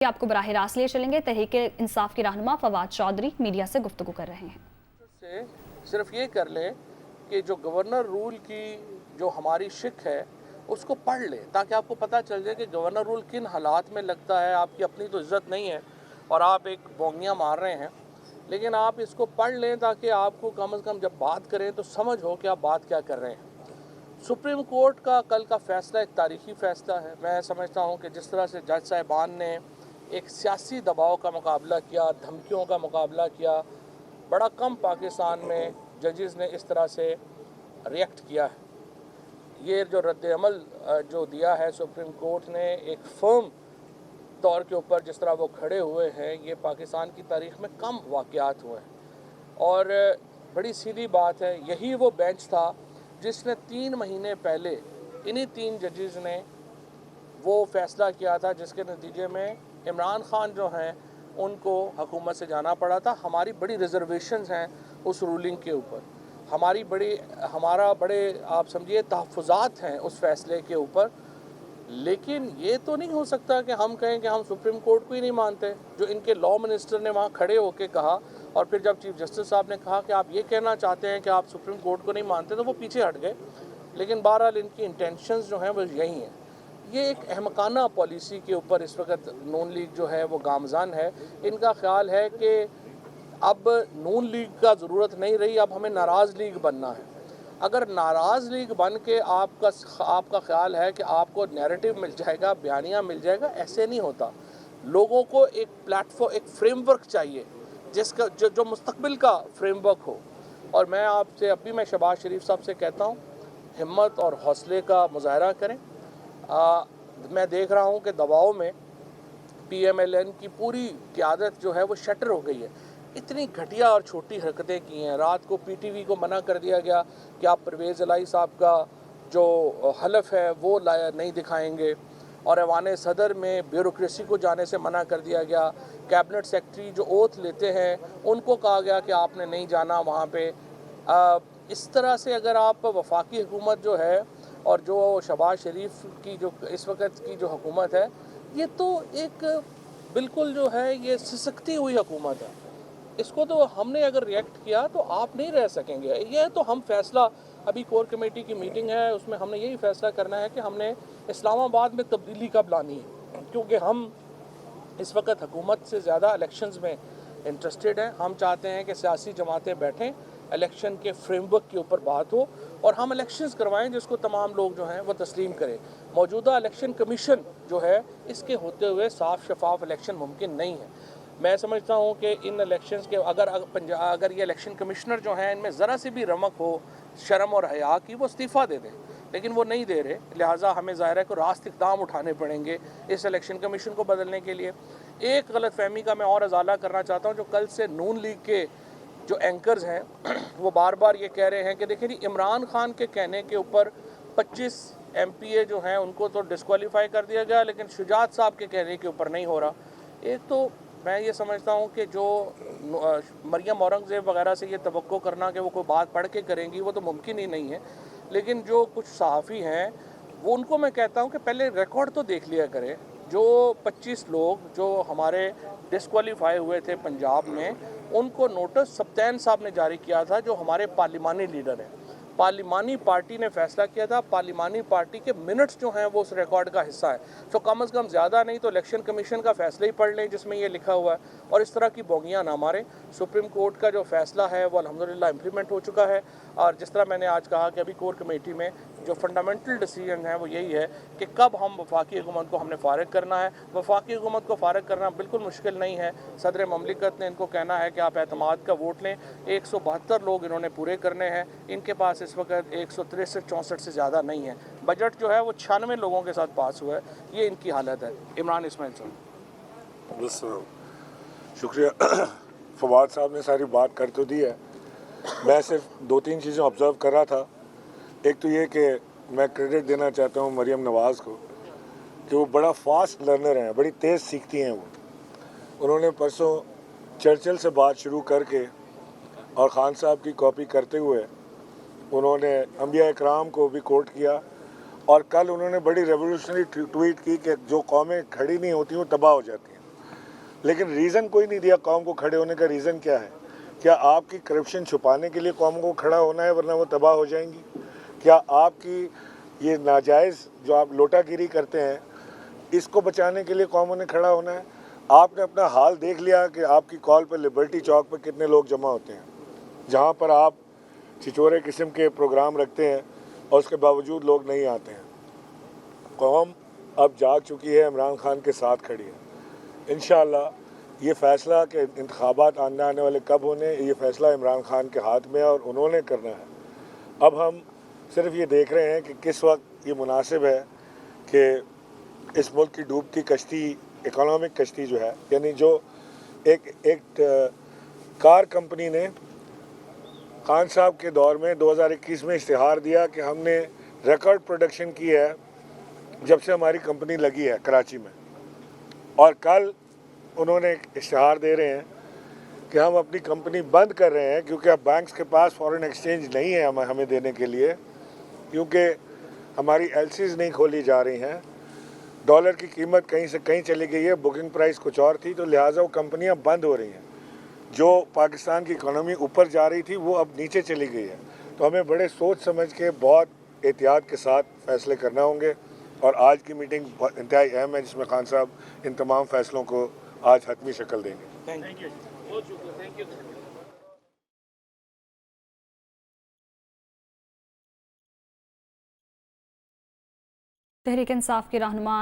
आपको बराह रास्त ले चलेंगे। तहरीक इंसाफ के रहनुमा फवाद चौधरी मीडिया से गुफ्तगू कर रहे हैं। सिर्फ ये कर लें कि जो गवर्नर रूल की जो हमारी शिक है उसको पढ़ लें, ताकि आपको पता चल जाए कि गवर्नर रूल किन हालात में लगता है। आपकी अपनी तो इज़्ज़त नहीं है और आप एक बोंगियाँ मार रहे हैं, लेकिन आप इसको पढ़ लें ताकि आपको कम से कम जब बात करें तो समझ हो कि आप बात क्या कर रहे हैं। सुप्रीम कोर्ट का कल का फ़ैसला एक तारीखी फ़ैसला है। मैं समझता हूँ कि जिस तरह से जज साहिबान ने एक सियासी दबाव का मुकाबला किया, धमकियों का मुकाबला किया, बड़ा कम पाकिस्तान में जजेस ने इस तरह से रिएक्ट किया है। ये जो रद्द-ए-अमल जो दिया है सुप्रीम कोर्ट ने एक फर्म तौर के ऊपर, जिस तरह वो खड़े हुए हैं, ये पाकिस्तान की तारीख़ में कम वाक़यात हुए हैं। और बड़ी सीधी बात है, यही वो बेंच था जिसने 3 महीने पहले इन्हीं 3 जजेस ने वो फ़ैसला किया था जिसके नतीजे में इमरान खान जो हैं उनको हुकूमत से जाना पड़ा था। हमारी बड़ी रिजर्वेशंस हैं उस रूलिंग के ऊपर, हमारा बड़े आप समझिए तहफ़्फ़ुज़ात हैं उस फ़ैसले के ऊपर। लेकिन ये तो नहीं हो सकता कि हम कहें कि हम सुप्रीम कोर्ट को ही नहीं मानते। जो इनके लॉ मिनिस्टर ने वहाँ खड़े होकर कहा, और फिर जब चीफ जस्टिस साहब ने कहा कि आप ये कहना चाहते हैं कि आप सुप्रीम कोर्ट को नहीं मानते, तो वो पीछे हट गए। लेकिन बहरहाल इनकी इंटेंशंस जो हैं वो यही हैं। ये एक अहमकाना पॉलिसी के ऊपर इस वक्त नून लीग जो है वो गामज़ान है। इनका ख्याल है कि अब नून लीग का ज़रूरत नहीं रही, अब हमें नाराज़ लीग बनना है। अगर नाराज़ लीग बन के आपका ख्याल है कि आपको नैरेटिव मिल जाएगा, बयानिया मिल जाएगा, ऐसे नहीं होता। लोगों को एक प्लेटफॉर्म, एक फ्रेमवर्क चाहिए जिसका जो मुस्तकबिल का फ्रेमवर्क हो। और मैं आपसे अब भी मैं शहबाज शरीफ साहब से कहता हूँ, हिम्मत और हौसले का मुजाहरा करें। मैं देख रहा हूँ कि दबाव में PMLN की पूरी क़यादत जो है वो शटर हो गई है। इतनी घटिया और छोटी हरकतें की हैं। रात को PTV को मना कर दिया गया कि आप परवेज़ इलाही साहब का जो हलफ है वो नहीं दिखाएंगे, और ऐवान सदर में ब्यूरोक्रेसी को जाने से मना कर दिया गया। कैबिनेट सेक्रेटरी जो ओथ लेते हैं उनको कहा गया कि आपने नहीं जाना वहाँ पे। इस तरह से अगर आप वफाकी हुकूमत जो है और जो शहबाज शरीफ की जो इस वक्त की जो हुकूमत है, ये तो एक बिल्कुल जो है ये सिसकती हुई हुकूमत है। इसको तो हमने अगर रिएक्ट किया तो आप नहीं रह सकेंगे। ये तो हम फैसला, अभी कोर कमेटी की मीटिंग है, उसमें हमने यही फैसला करना है कि हमने इस्लामाबाद में तब्दीली कब लानी है, क्योंकि हम इस वक्त हुकूमत से ज़्यादा इलेक्शंस में इंटरेस्टेड हैं। हम चाहते हैं कि सियासी जमातें बैठें, इलेक्शन के फ्रेमवर्क के ऊपर बात हो और हम इलेक्शंस करवाएं जिसको तमाम लोग जो हैं वो तस्लीम करें। मौजूदा इलेक्शन कमीशन जो है, इसके होते हुए साफ शफाफ इलेक्शन मुमकिन नहीं है। मैं समझता हूँ कि इन इलेक्शंस के अगर ये इलेक्शन कमिश्नर जो हैं इनमें ज़रा सी भी रमक हो शर्म और हया की, वो इस्तीफ़ा दे दें, लेकिन वो नहीं दे रहे। लिहाजा हमें ज़ाहिर है कि रास्त इक़दाम उठाने पड़ेंगे इस इलेक्शन कमीशन को बदलने के लिए। एक गलत फहमी का मैं और अजाला करना चाहता हूँ, जो कल से नून लीग के जो एंकर्स हैं वो बार बार ये कह रहे हैं कि देखिए जी, इमरान खान के कहने के ऊपर 25 MPA जो हैं उनको तो डिस्क्वालीफाई कर दिया गया, लेकिन शुजात साहब के कहने के ऊपर नहीं हो रहा। एक तो मैं ये समझता हूँ कि जो मरियम औरंगज़ेब वगैरह से ये तवक्को करना कि वो कोई बात पढ़ के करेंगी, वो तो मुमकिन ही नहीं है। लेकिन जो कुछ सहाफ़ी हैं वो, उनको मैं कहता हूँ कि पहले रिकॉर्ड तो देख लिया करें। जो 25 लोग जो हमारे डिस्क्वालीफाई हुए थे पंजाब में, उनको नोटिस सप्तान साहब ने जारी किया था, जो हमारे पार्लिमानी लीडर हैं। पार्लिमानी पार्टी ने फैसला किया था, पार्लिमानी पार्टी के मिनट्स जो हैं वो उस रिकॉर्ड का हिस्सा है। तो कम से कम ज़्यादा नहीं तो इलेक्शन कमीशन का फैसला ही पढ़ लें जिसमें ये लिखा हुआ है, और इस तरह की बोगियाँ ना मारें। सुप्रीम कोर्ट का जो फैसला है वो अल्हम्दुलिल्लाह इम्प्लीमेंट हो चुका है। और जिस तरह मैंने आज कहा कि अभी कोर कमेटी में जो फंडामेंटल डिसीजन है वो यही है कि कब हम वफाकी हुकूमत को हमने फ़ारिग करना है। वफाकी हुकूमत को फ़ारिग करना बिल्कुल मुश्किल नहीं है। सदर ममलिकत ने इनको कहना है कि आप एतमाद का वोट लें। 172 लोग इन्होंने पूरे करने हैं। इनके पास इस वक्त 163-64 से ज़्यादा नहीं है। बजट जो है वो 96 लोगों के साथ पास हुआ है। ये इनकी हालत है। इमरान इस्माइल साहब। बस शुक्रिया। फवाद साहब ने सारी बात कर तो दी है। मैं सिर्फ 2-3 चीज़ें ऑब्ज़र्व कर रहा था। एक तो ये कि मैं क्रेडिट देना चाहता हूँ मरियम नवाज़ को कि वो बड़ा फास्ट लर्नर हैं, बड़ी तेज़ सीखती हैं। उन्होंने परसों चर्चिल से बात शुरू करके और ख़ान साहब की कॉपी करते हुए उन्होंने अंबिया इकराम को भी कोट किया, और कल उन्होंने बड़ी रेवोल्यूशनरी ट्वीट की कि जो कौमें खड़ी नहीं होती वो तबाह हो जाती हैं। لیکن ریزن کوئی نہیں دیا قوم کو کھڑے ہونے کا. ریزن کیا ہے؟ کیا آپ کی کرپشن چھپانے کے لیے قوم کو کھڑا ہونا ہے ورنہ وہ تباہ ہو جائیں گی؟ کیا آپ کی یہ ناجائز جو آپ لوٹا گیری کرتے ہیں اس کو بچانے کے لیے قوموں نے کھڑا ہونا ہے؟ آپ نے اپنا حال دیکھ لیا کہ آپ کی کال پر لبرٹی چوک پہ کتنے لوگ جمع ہوتے ہیں, جہاں پر آپ چھچورے قسم کے پروگرام رکھتے ہیں اور اس کے باوجود لوگ نہیں آتے ہیں. قوم اب جاگ چکی ہے, عمران خان کے ساتھ کھڑی ہے. انشاءاللہ یہ فیصلہ کہ انتخابات آنے والے کب ہونے, یہ فیصلہ عمران خان کے ہاتھ میں ہے اور انہوں نے کرنا ہے. اب ہم صرف یہ دیکھ رہے ہیں کہ کس وقت یہ مناسب ہے کہ اس ملک کی ڈوبتی کشتی, اکنامک کشتی جو ہے, یعنی جو ایک کار کمپنی نے خان صاحب کے دور میں 2021 میں اشتہار دیا کہ ہم نے ریکارڈ پروڈکشن کی ہے جب سے ہماری کمپنی لگی ہے کراچی میں, اور کل انہوں نے اشتہار دے رہے ہیں کہ ہم اپنی کمپنی بند کر رہے ہیں کیونکہ اب بینکس کے پاس فارن ایکسچینج نہیں ہے ہمیں دینے کے لیے, کیونکہ ہماری ایل سیز نہیں کھولی جا رہی ہیں. ڈالر کی قیمت کہیں سے کہیں چلی گئی ہے, بکنگ پرائس کچھ اور تھی, تو لہٰذا وہ کمپنیاں بند ہو رہی ہیں. جو پاکستان کی اکانومی اوپر جا رہی تھی وہ اب نیچے چلی گئی ہے. تو ہمیں بڑے سوچ سمجھ کے بہت احتیاط کے ساتھ فیصلے کرنا ہوں گے, اور آج کی میٹنگ انتہائی اہم ہے جس میں خان صاحب ان تمام فیصلوں کو آج حتمی شکل دیں گے. تھینک یو, بہت شکریہ, تھینک یو. تحریک انصاف کے رہنما